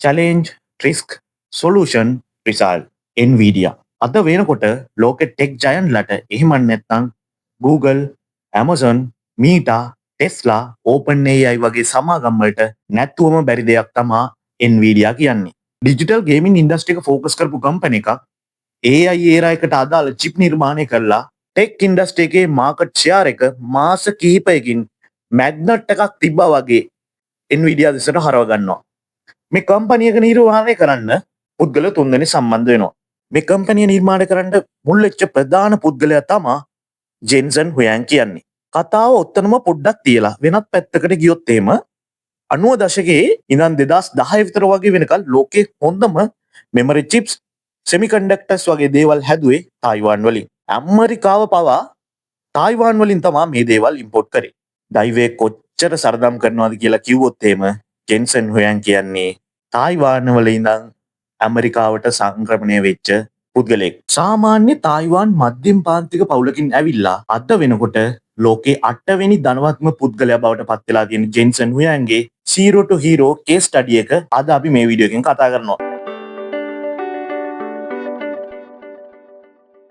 challenge, risk, solution, result. Nvidia. අද වෙනකොට ලෝකෙ ටෙක් ජයන්ට්ලට එහෙම නැත්නම් Google, Amazon, Meta, Tesla, OpenAI වගේ සමාගම් වලට නැත්තුවම බැරි දෙයක් තමා Nvidia කියන්නේ. ඩිජිටල් ගේමින් ඉන්ඩස්ට්‍රි එක ફોකස් කරපු කම්පැනි එකක් AI era එකට අදාළ චිප් නිර්මාණය කරලා ටෙක් ඉන්ඩස්ට්‍රි එකේ මාකට් ෂෙයාර් එක මාස කිහිපයකින් මැග්නට් එකක් තිබ්බා වගේ Nvidia දෙසට හරව ගන්නවා. මේ කම්පැනි එක නිර්මාණය කරන්න පුද්ගල තුන්දෙනෙක් සම්බන්ධ වෙනවා. මේ කම්පැනි නිර්මාණය කරන්න මුල් වෙච්ච ප්‍රධාන පුද්ගලයා තමා ජෙන්සන් හුයන් කියන්නේ. කතාව ඔත්තනම පොඩ්ඩක් තියලා වෙනත් පැත්තකට ගියොත් එහෙම 90 දශකයේ ඉඳන් 2010 විතර වගේ වෙනකල් ලෝකේ හොඳම මෙමරි චිප්ස් සෙමිකන්ඩක්ටර්ස් වගේ දේවල් හැදුවේ තායිවාන් වලින්. ඇමරිකාව පවා තායිවාන් වලින් තමා මේ දේවල් ඉම්පෝට් කරේ. ඩයිවේ කොච්චර සරදම් කරනවද කියලා කිව්වොත් එහෙම ජෙන්සන් හුයන් කියන්නේ තායිවාන් වල ඉඳන් ඇමරිකාවට සංක්‍රමණය වෙච්ච පුද්ගලෙක්. සාමාන්‍ය තායිවාන් මධ්‍යම පාන්තික පවුලකින් ඇවිල්ලා අද වෙනකොට ලෝකේ 8 වෙනි ධනවත්ම පුද්ගලයා බවට පත් වෙලා තියෙන ජෙන්සන් හුයන්ගේ zero to hero case study එක අද අපි මේ වීඩියෝ එකෙන් කතා කරනවා.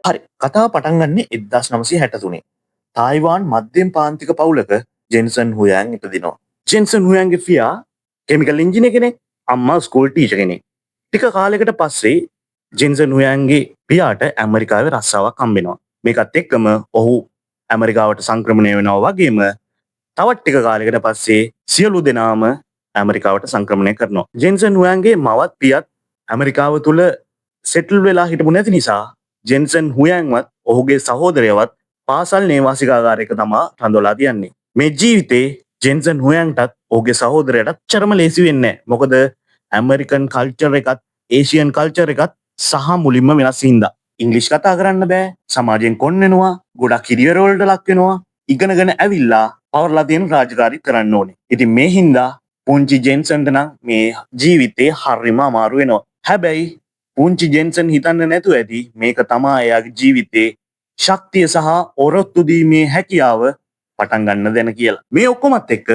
හරි, කතාව පටන් ගන්නේ 1963. තායිවාන් මධ්‍යම පාන්තික පවුලක ජෙන්සන් හුයන් ඉපදිනවා. ජෙන්සන් හුයන්ගේ පියා කෙමිකල් ඉංජිනේර කෙනෙක්, අම්මා ස්කූල් ටීචර් කෙනෙක්. ටික කාලයකට පස්සේ ජෙන්සන් හුයන්ගේ පියාට ඇමරිකාවේ රස්සාවක් හම්බෙනවා. මේකත් එක්කම ඔහු ඇමරිකාවට සංක්‍රමණය වෙනවා වගේම තවත් ටික කාලයකට පස්සේ සියලු දෙනාම ඇමරිකාවට සංක්‍රමණය කරනවා. ජෙන්සන් හුයන්ගේ මවත් පියත් ඇමරිකාව තුල සෙටල් වෙලා හිටපු නැති නිසා ජෙන්සන් හුයන්වත් ඔහුගේ සහෝදරයවත් පාසල් නේවාසිකාගාරයක තමා රඳවලා තියන්නේ. මේ ජීවිතේ ජෙන්සන් හුයන්ටත් ඔහුගේ සහෝදරයටත් චරම ලේසි වෙන්නේ නැහැ. මොකද ඇමරිකන් කල්චර් එකත් ඒසියන් කල්චර් එකත් සහ මුලින්ම වෙනස් හින්දා. ඉංග්‍රීසි කතා කරන්න බෑ, සමාජයෙන් කොන් වෙනවා, ගොඩක් හිරිවැර වලට ලක් වෙනවා, ඉගෙනගෙන ඇවිල්ලා පවර්ලා තියෙන රාජකාරී කරන්න ඕනේ. ඉතින් මේ හින්දා පුංචි ජෙන්සන්ට නම් මේ ජීවිතේ හරිම අමාරු වෙනවා. හැබැයි පුංචි ජෙන්සන් හිතන්න නැතුව ඇති මේක තමා එයාගේ ජීවිතේ ශක්තිය සහ ඔරොත්තු දීමේ හැකියාව පටන් ගන්න දෙන කියලා. මේ ඔක්කොමත් එක්ක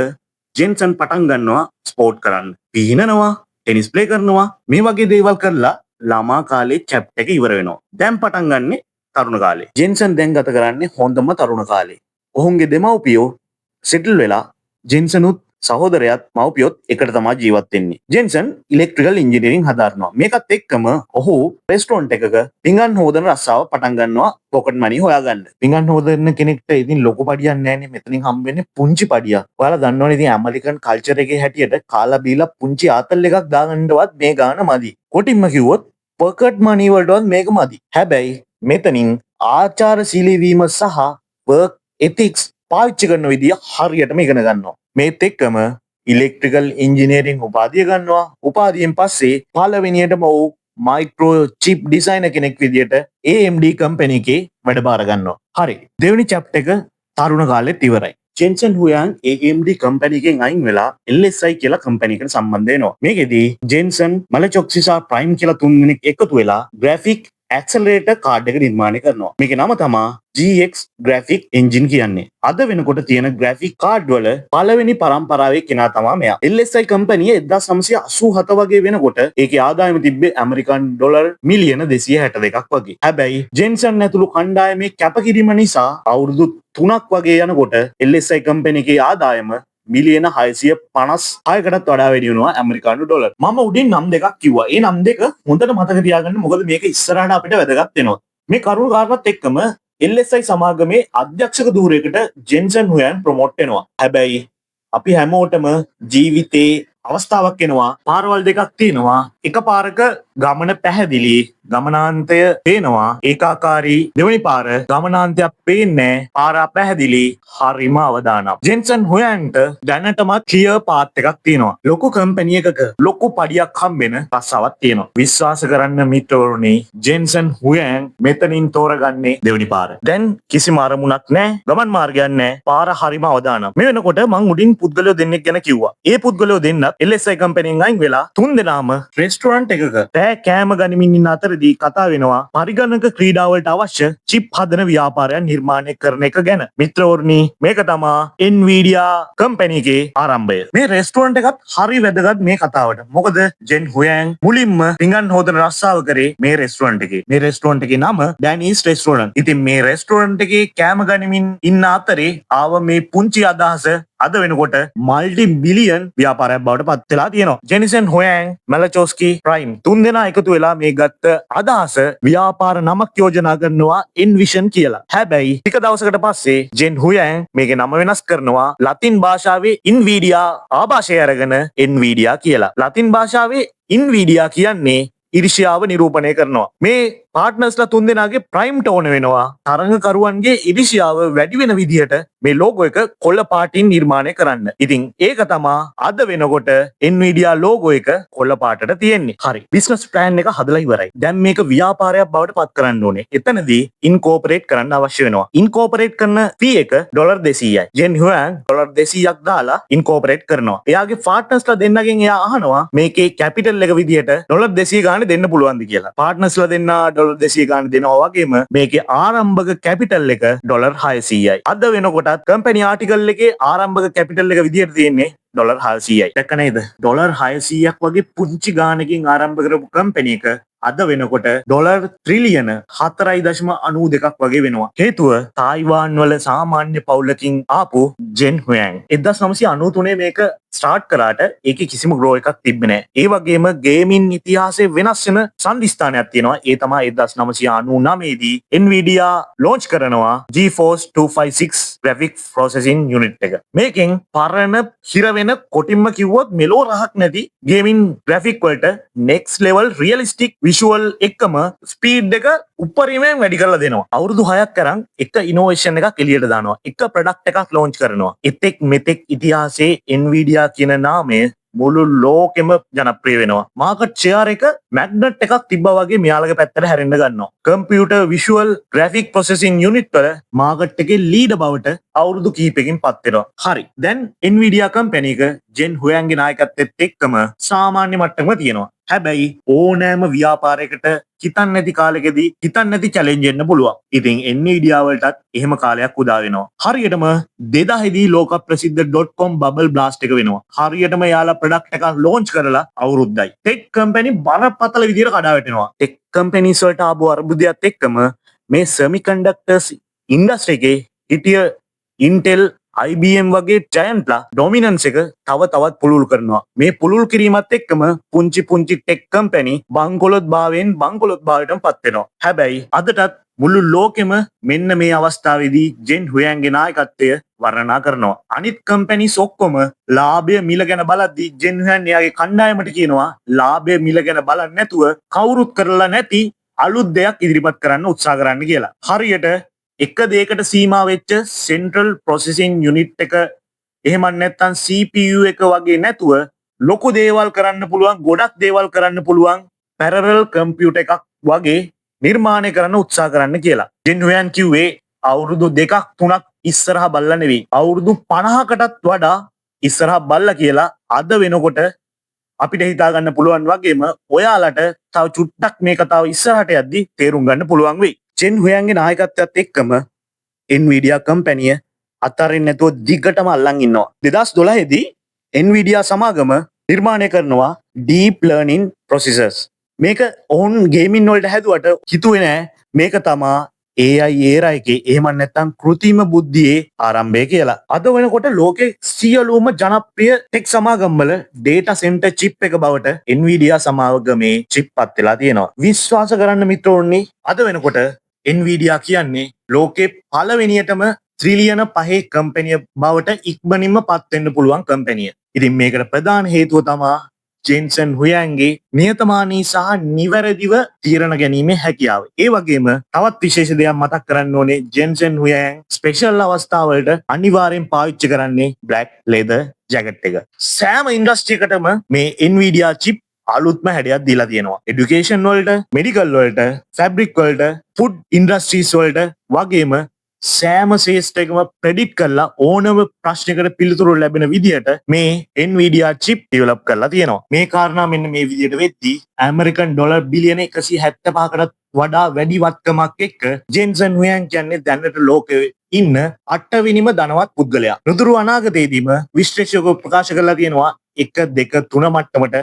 ජෙන්සන් පටන් ගන්නවා ස්පෝර්ට් කරන්න. පිහිනනවා, ටෙනිස් ප්ලේ කරනවා, මේ වගේ දේවල් කරලා ළමා කාලේ චැප්ටර් එක ඉවර වෙනවා. දැන් පටන් ගන්නෙ තරුණ කාලේ. ජෙන්සන් දැන් ගත කරන්නේ හොඳම තරුණ කාලේ. ඔහුගේ දෙමව්පියෝ සෙටල් වෙලා ජෙන්සනුත් සහෝදරයාත් මව්පියොත් එකට තමයි ජීවත් වෙන්නේ. ජෙන්සන් ඉලෙක්ට්‍රිකල් ඉංජිනේරින් හදාරනවා. මේකත් එක්කම ඔහු රෙස්ටොරන්ට් එකක පිඟන් හොදන රස්සාව පටන් ගන්නවා පොකට් මනි හොයාගන්න. පිඟන් හොදන කෙනෙක්ට ඉතින් ලොකු පඩියක් නැහැනේ. මෙතනින් හම්බෙන්නේ පුංචි පඩියක්. ඔයාලා දන්නවනේ ඉතින් ඇමරිකන් කල්චර් එකේ හැටියට කාලා බීලා පුංචි ආතල් එකක් දාගන්නවත් මේ ගාන මදි. කොටින්ම කිව්වොත් පොකට් මනි වලටවත් මේක මදි. හැබැයි මෙතනින් ආචාරශීලී වීම සහ වර්ක් එතික්ස් පාවිච්චි කරන විදිය හරියටම ඉගෙන ගන්නවා. මේත් එක්කම ඉලෙක්ට්‍රිකල් ඉංජිනේරින් උපාධිය ගන්නවා. උපාධියෙන් පස්සේ පළවෙනියටම ඔහු මයික්‍රෝ චිප් ඩිසයිනර් කෙනෙක් විදියට AMD කම්පැනි එකේ වැඩ බාර ගන්නවා. හරි, දෙවෙනි චැප්ටර් එක තරුණ කාලෙත් ඉවරයි. ජෙන්සන් හුයන් AMD කම්පැනි එකෙන් අයින් වෙලා LSI කියලා කම්පැනි එකට සම්බන්ධ වෙනවා. මේකෙදී ජෙන්සන් මලචොක්සි සහ ප්‍රයිම් කියලා තුන්දෙනෙක් එකතු වෙලා ග්‍රැෆික් ඇක්සලරේටර් කාඩ් එක නිර්මාණය කරනවා. මේකේ නම තමා GX Graphic Engine කියන්නේ. අද වෙනකොට තියෙන ග්‍රැෆික් කාඩ් වල පළවෙනි පරම්පරාවේ කෙනා තමා මෙයා. LSI කම්පැනි 1987 වගේ වෙනකොට ඒකේ ආදායම තිබ්බේ ඇමරිකන් ඩොලර් මිලියන 262ක් වගේ. හැබැයි ජෙන්සන් ඇතුළු කණ්ඩායමේ කැපකිරීම නිසා අවුරුදු 3ක් වගේ යනකොට LSI කම්පැනි එකේ ආදායම මිලියන 656කටත් වඩා වැඩි වෙනවා ඇමරිකානු ඩොලර්. මම උඩින් නම් දෙකක් කිව්වා. ඒ නම් දෙක හොඳට මතක තියාගන්න. මොකද මේක ඉස්සරහට අපිට වැදගත් වෙනවා. මේ කරුණු කාරණාත් එක්කම LSI සමාගමේ අධ්‍යක්ෂක ධූරයකට ජෙන්සන් හුයන් ප්‍රොමෝට් වෙනවා. හැබැයි අපි හැමෝටම ජීවිතේ අවස්ථාවක් එනවා. පාරවල් දෙකක් තියෙනවා. එකපාරක ගමන පැහැදිලි, ගමනාන්තය පේනවා ඒකාකාරී. දෙවෙනි පාර ගමනාන්තයක් පේන්නේ නැහැ, පාර පැහැදිලි, හරිම අවදානම්. ජෙන්සන් හුයන්ට දැනටමත් ක්ලියර් පාත් එකක් තියෙනවා. ලොකු කම්පැනි එකක ලොකු පඩියක් හම්බෙන රස්සාවක් තියෙනවා. විශ්වාස කරන්න මිත්‍රවරුනි, ජෙන්සන් හුයන් මෙතනින් තෝරගන්නේ දෙවෙනි පාර. දැන් කිසිම අරමුණක් නැහැ, ගමන් මාර්ගයක් නැහැ, පාර හරිම අවදානම්. මේ වෙනකොට මං උඩින් පුද්ගලයෝ දෙන්නෙක් ගැන කිව්වා. ඒ පුද්ගලයෝ දෙන්නත් LSI කම්පැනියෙන් අයින් වෙලා තුන් දෙනාම රෙස්ටොරන්ට් එකක කෑම ගනිමින් ඉන්න අතරදී වලදී කතා වෙනවා පරිගණක ක්‍රීඩාවලට අවශ්‍ය චිප් හදන ව්‍යාපාරයක් නිර්මාණය කරන එක ගැන. මිත්‍රවරුනි, මේක තමා Nvidia කම්පැනි එකේ ආරම්භය. මේ රෙස්ටුරන්ට් එකත් හරි වැදගත් මේ කතාවට. මොකද ජෙන් හුයෑන් මුලින්ම පිඟන් හොදන රස්සාව කරේ මේ රෙස්ටුරන්ට් එකේ. මේ රෙස්ටුරන්ට් එකේ නම ඩැනීස් රෙස්ටුරන්ට්. ඉතින් මේ රෙස්ටුරන්ට් එකේ කෑම ගනිමින් ඉන්න අතරේ ආව මේ පුංචි අදහස අද වෙනකොට මල්ටි බිලියන් ව්‍යාපාරයක් බවට පත් වෙලා තියෙනවා. ජෙනිසන් හොයෑන්, මැලචෝස්කි, ප්‍රයිම් තුන්දෙනා එකතු වෙලා මේ ගත්ත අදහස ව්‍යාපාර නමක් යෝජනා කරනවා එන්විෂන් කියලා. හැබැයි ටික දවසකට පස්සේ ජෙන් හොයෑන් මේකේ නම වෙනස් කරනවා ලතින් භාෂාවේ ඉන්වීඩියා ආభాෂය අරගෙන එන්වීඩියා කියලා. ලතින් භාෂාවේ ඉන්වීඩියා කියන්නේ ඉරිෂියාව නිරූපණය කරනවා. මේ පාර්ට්නර්ස්ලා තුන්දෙනාගේ ප්‍රයිම්ට ඕන වෙනවා තරඟකරුවන්ගේ ඉරිෂියාව වැඩි වෙන විදිහට මේ ලෝගෝ එක කොළ පාටින් නිර්මාණය කරන්න. ඉතින් ඒක තමා අද වෙනකොට Nvidia ලෝගෝ එක කොළ පාටට තියෙන්නේ. හරි. බිස්නස් ප්ලෑන් එක හදලා ඉවරයි. දැන් මේක ව්‍යාපාරයක් බවට පත් කරන්න ඕනේ. එතනදී ඉන්කෝපරේට් කරන්න අවශ්‍ය වෙනවා. ඉන්කෝපරේට් කරන ෆී එක $200යි. ජෙන් හුයෑන් $200ක් දාලා ඉන්කෝපරේට් කරනවා. එයාගේ පාර්ට්නර්ස්ලා දෙන්නගෙන් එයා අහනවා මේකේ කැපිටල් එක විදිහට $200 ගානේ දෙන්න පුළුවන්ද කියලා. පාර්ට්නර්ස්ලා දෙන්නා $200 ගානේ දෙනවා වගේම මේකේ ආරම්භක කැපිටල් එක $600යි. අද වෙනකොටත් කම්පැනි ආටිකල් එකේ ආරම්භක කැපිටල් එක විදිහට තියෙන්නේ $600යි. දැක්ක නේද? $600ක් වගේ පුංචි ගානකින් ආරම්භ කරපු කම්පැනි එක අද වෙනකොට $4 ට්‍රිලියන 4.92ක් වගේ වෙනවා. හේතුව තායිවාන් වල සාමාන්‍ය පවුලකින් ආපු ජෙන් හුයෑන් 1993 මේක ස්ටාර්ට් කරාට ඒකේ කිසිම ග්‍රෝ එකක් තිබ්බේ නැහැ. ඒ වගේම ගේමින් ඉතිහාසයේ වෙනස් වෙන සම්දිස්ථානයක් තියෙනවා. ඒ තමයි 1999 දී Nvidia ලොන්ච් කරනවා GeForce 256 graphic processing unit එක. මේකෙන් පරණ හිර වෙන කොටින්ම කිව්වොත් මෙලෝ රහක් නැති ගේමින් graphic වලට next level realistic visual එක්කම ස්පීඩ් එක උපරිමයෙන් වැඩි කරලා දෙනවා. අවුරුදු 6ක් කරන් එක ඉනෝවේෂන් එකක් එළියට දානවා. එක ප්‍රොඩක්ට් එකක් ලොන්ච් කරනවා. එතෙක් මෙතෙක් ඉතිහාසයේ Nvidia කියන නාමය මුළු ලෝකෙම ජනප්‍රිය වෙනවා. මාකට් ෂෙයාර් එක මැග්නට් එකක් තිබ්බා වගේ මෙයාලගේ පැත්තට හැරෙන්න ගන්නවා. Computer visual graphic processing unit වල මාකට් එකේ ලීඩර් බවට අවුරුදු කිහිපයකින් පත් වෙනවා. හරි. දැන් Nvidia කම්පැනි එක ජෙන් හුයෑන්ගේ නායකත්වයේත් එක්කම සාමාන්‍ය මට්ටමක තියෙනවා. හැබැයි ඕනෑම ව්‍යාපාරයකට හිතන්න නැති කාලෙකදී හිතන්න නැති චැලෙන්ජ් එන්න පුළුවන්. ඉතින් Nvidia වලටත් එහෙම කාලයක් උදා වෙනවා. හරියටම 2000 දී ලෝක ප්‍රසිද්ධ .com බබල් බ්ලාස්ට් එක වෙනවා. හරියටම යාලා ප්‍රොඩක්ට් එකක් ලොන්ච් කරලා අවුරුද්දයි. ටෙක් කම්පැනි බරපතල විදියට කඩා වැටෙනවා. ටෙක් කම්පැනිස් වලට ආපු අර්බුදයත් එක්කම මේ සෙමිකන්ඩක්ටර්ස් ඉන්ඩස්ට්‍රි එකේ හිටිය Intel IBM වගේ ජයන්ට්ලා ඩොමිනන්ස් එක තව තවත් පුළුල් කරනවා. මේ පුළුල් කිරීමත් එක්කම පුංචි පුංචි ටෙක් කම්පැනි බංකොලොත් භාවයටම පත් වෙනවා. හැබැයි අදටත් මුළු ලෝකෙම මෙන්න මේ අවස්ථාවේදී ජෙන් හුයෑන්ගේ නායකත්වය වර්ණනා කරනවා. අනිත් කම්පැනිස් ඔක්කොම ලාභය මිල ගැන බලද්දී ජෙන් හුයෑන් එයාගේ කණ්ඩායමට කියනවා ලාභය මිල ගැන බලන්නේ නැතුව කවුරුත් කරලා නැති අලුත් දෙයක් ඉදිරිපත් කරන්න උත්සාහ කරන්න කියලා. හරියට එක දෙයකට සීමා වෙච්ච සෙන්ට්‍රල් ප්‍රොසෙසින් යුනිට් එක එහෙම නැත්නම් CPU එක වගේ නැතුව ලොකු දේවල් කරන්න පුළුවන්, ගොඩක් දේවල් කරන්න පුළුවන් පැරලල් කම්පියුටර් එකක් වගේ නිර්මාණය කරන්න උත්සාහ කරන්න කියලා. ජෙන් හුයෑන් කිව්වේ අවුරුදු 2ක් 3ක් ඉස්සරහා බල්ලා නෙවෙයි, අවුරුදු 50කටත් වඩා ඉස්සරහා බල්ලා කියලා අද වෙනකොට අපිට හිතා ගන්න පුළුවන් වගේම ඔයාලට තව චුට්ටක් මේ කතාව ඉස්සරහට යද්දි තේරුම් ගන්න පුළුවන් වෙයි. ජෙන් හුයෑන්ගේ නායකත්වයත් එක්කම Nvidia කම්පැනිය අතරින් නැතුව දිගටම අල්ලන් ඉන්නවා. 2012 දී Nvidia සමාගම නිර්මාණය කරනවා deep learning processors. මේක ඔවුන් ගේමින් වලට හැදුවට හිතුවේ නෑ මේක තමා AI era එකේ එහෙම නැත්නම් කෘත්‍රිම බුද්ධියේ ආරම්භය කියලා. අද වෙනකොට ලෝකේ සියලුම ජනප්‍රිය ටෙක් සමාගම් වල data center chip එක බවට Nvidia සමාගමේ chip පත් වෙලා තියෙනවා. විශ්වාස කරන්න මිත්‍රෝනි, අද වෙනකොට Nvidia කියන්නේ ලෝකේ පළවෙනියටම ට්‍රිලියන 5 කම්පැනිය බවට ඉක්මනින්ම පත් වෙන්න පුළුවන් කම්පැනිය. ඉතින් මේකට ප්‍රධාන හේතුව තමයි ජෙන්සන් හුයෑන්ගේ නියතමානී සහ නිවැරදිව තීරණ ගැනීමේ හැකියාව. ඒ වගේම තවත් විශේෂ දෙයක් මතක් කරන්න ඕනේ, ජෙන්සන් හුයෑන් ස්පෙෂල් අවස්ථාවලට අනිවාර්යෙන් පාවිච්චි කරන්නේ බ්ලැක් ලෙදර් ජැකට් එක. සෑම ඉන්ඩස්ට්‍රි එකටම මේ Nvidia chip අලුත්ම හැඩයක් දීලා තියෙනවා. එඩියුකේෂන් වලට, මෙඩිකල් වලට, ෆැබ්‍රික් වලට, ෆුඩ් ඉන්ඩස්ට්‍රීස් වලට වගේම සෑම ශේෂ්ඨයකම ප්‍රෙඩිට් කරලා ඕනම ප්‍රශ්නයකට පිළිතුරු ලැබෙන විදිහට මේ Nvidia chip develop කරලා තියෙනවා. මේ කාරණා මෙන්න මේ විදිහට වෙද්දී ඇමරිකන් ඩොලර් බිලියන 175කටත් වඩා වැඩි වත්කමක් එක්ක ජෙන්සන් හුයන් කියන්නේ දැනට ලෝකයේ ඉන්න 8 වෙනිම ධනවත් පුද්ගලයා. නුදුරු අනාගතයේදීම විශ්ලේෂකයෝ ප්‍රකාශ කරලා තියෙනවා 1 2 3 මට්ටමට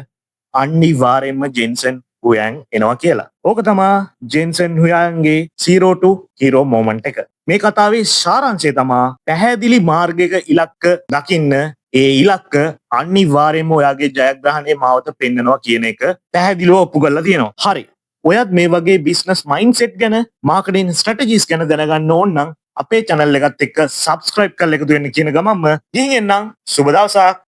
අනිවාර්යයෙන්ම ජෙන්සන් හුයන් එනවා කියලා. ඕක තමා ජෙන්සන් හුයන්ගේ 0 to hero moment එක. මේ කතාවේ සාරාංශය තමා පැහැදිලි මාර්ගයක ඉලක්ක දකින්න ඒ ඉලක්ක අනිවාර්යයෙන්ම ඔයාගේ ජයග්‍රහණයේ මාවත පෙන්වනවා කියන එක පැහැදිලිව ඔප්පු කරලා තියෙනවා. හරි. ඔයත් මේ වගේ බිස්නස් මයින්ඩ්සෙට් ගැන මාකටිං ස්ට්‍රැටජිස් ගැන දැනගන්න ඕන නම් අපේ channel එකත් එක්ක subscribe කරලා එකතු වෙන්න කියන ගමන්ම ගිහින් එන්නම්. සුබ දවසක්.